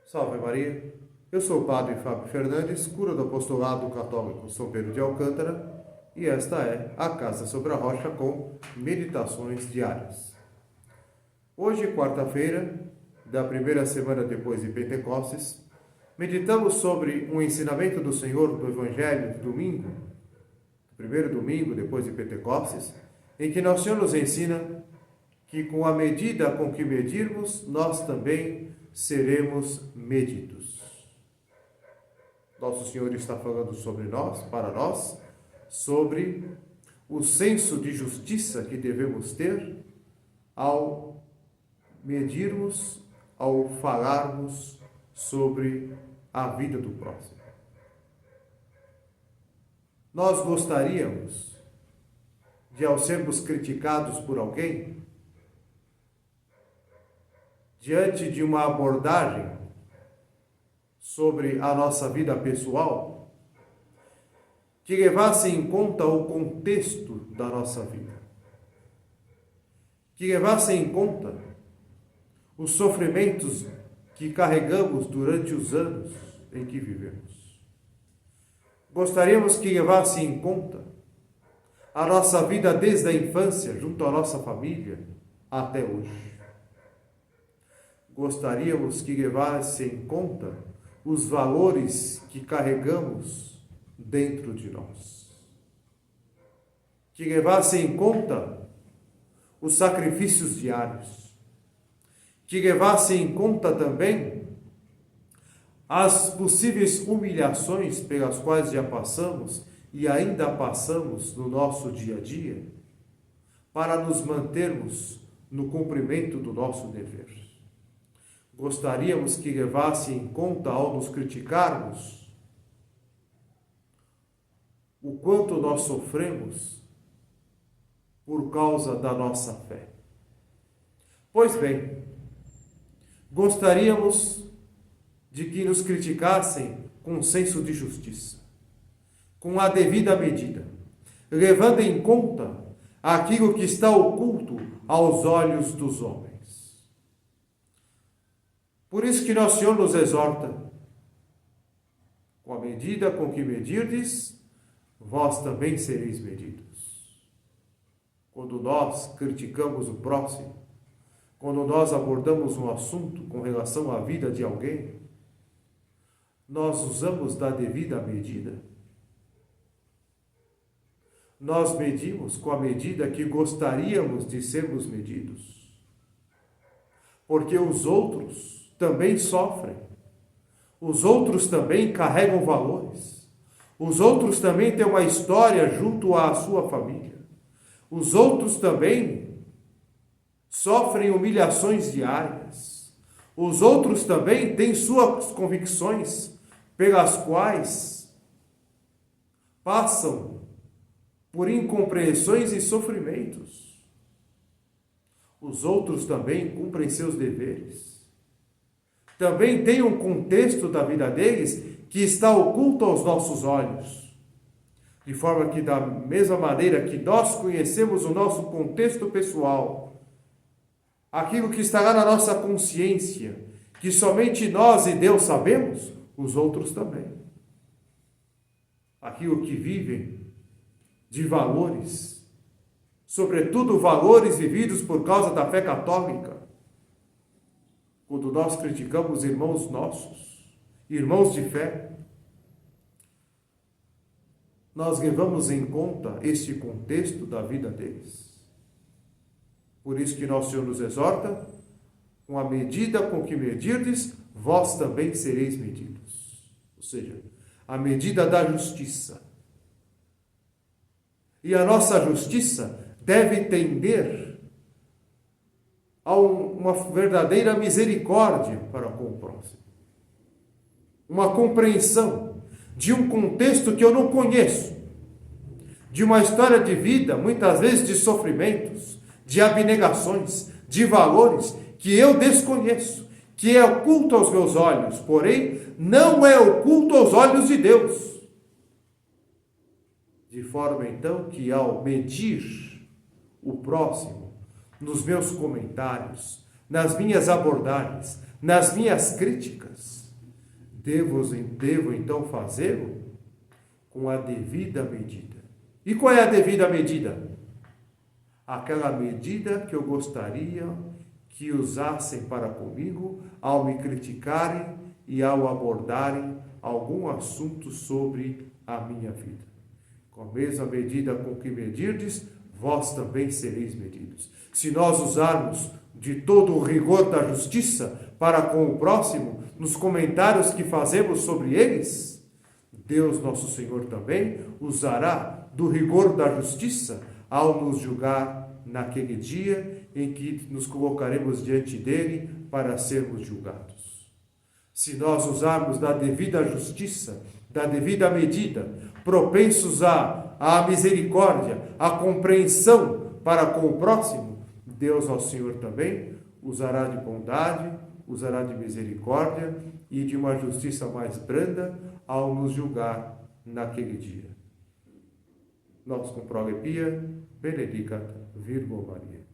Salve Maria, eu sou o Padre Fábio Fernandes, cura do Apostolado Católico São Pedro de Alcântara, e esta é a Casa sobre a Rocha com meditações diárias. Hoje, quarta-feira, da primeira semana depois de Pentecostes, meditamos sobre um ensinamento do Senhor do Evangelho de domingo, primeiro domingo depois de Pentecostes, em que Nosso Senhor nos ensina que com a medida com que medirmos, nós também seremos medidos. Nosso Senhor está falando sobre nós, para nós, sobre o senso de justiça que devemos ter ao medirmos, ao falarmos sobre a vida do próximo. Nós gostaríamos de, ao sermos criticados por alguém, diante de uma abordagem sobre a nossa vida pessoal, que levasse em conta o contexto da nossa vida, que levasse em conta os sofrimentos que carregamos durante os anos em que vivemos. Gostaríamos que levasse em conta a nossa vida desde a infância, junto à nossa família, até hoje. Gostaríamos que levasse em conta os valores que carregamos dentro de nós. Que levasse em conta os sacrifícios diários. Que levasse em conta também as possíveis humilhações pelas quais já passamos e ainda passamos no nosso dia a dia, para nos mantermos no cumprimento do nosso dever. Gostaríamos que levasse em conta, ao nos criticarmos, o quanto nós sofremos por causa da nossa fé. Pois bem, gostaríamos de que nos criticassem com senso de justiça, com a devida medida, levando em conta aquilo que está oculto aos olhos dos homens. Por isso que Nosso Senhor nos exorta: com a medida com que medirdes, vós também sereis medidos. Quando nós criticamos o próximo, quando nós abordamos um assunto com relação à vida de alguém, nós usamos da devida medida. Nós medimos com a medida que gostaríamos de sermos medidos. Porque os outros também sofrem. Os outros também carregam valores. Os outros também têm uma história junto à sua família. Os outros também sofrem humilhações diárias. Os outros também têm suas convicções pelas quais passam por incompreensões e sofrimentos. Os outros também cumprem seus deveres. Também tem um contexto da vida deles que está oculto aos nossos olhos. De forma que, da mesma maneira que nós conhecemos o nosso contexto pessoal, aquilo que estará na nossa consciência, que somente nós e Deus sabemos, os outros também. Aquilo que vivem de valores, sobretudo valores vividos por causa da fé católica. Quando nós criticamos irmãos nossos, irmãos de fé, nós levamos em conta este contexto da vida deles. Por isso que Nosso Senhor nos exorta: com a medida com que medirdes, vós também sereis medidos. Ou seja, a medida da justiça. E a nossa justiça deve tender a uma verdadeira misericórdia para com o próximo. Uma compreensão de um contexto que eu não conheço, de uma história de vida, muitas vezes de sofrimentos, de abnegações, de valores que eu desconheço, que é oculto aos meus olhos, porém não é oculto aos olhos de Deus. De forma então que, ao medir o próximo, nos meus comentários, nas minhas abordagens, nas minhas críticas, Devo então fazê-lo com a devida medida. E qual é a devida medida? Aquela medida que eu gostaria que usassem para comigo ao me criticarem e ao abordarem algum assunto sobre a minha vida. Com a mesma medida com que medirdes, vós também sereis medidos. Se nós usarmos de todo o rigor da justiça para com o próximo, nos comentários que fazemos sobre eles, Deus nosso Senhor também usará do rigor da justiça ao nos julgar naquele dia em que nos colocaremos diante dele para sermos julgados. Se nós usarmos da devida justiça, da devida medida, propensos à misericórdia, à compreensão para com o próximo, Deus nosso Senhor também usará de bondade, usará de misericórdia e de uma justiça mais branda ao nos julgar naquele dia. Nós com prole pia, benedicat Virgo Maria.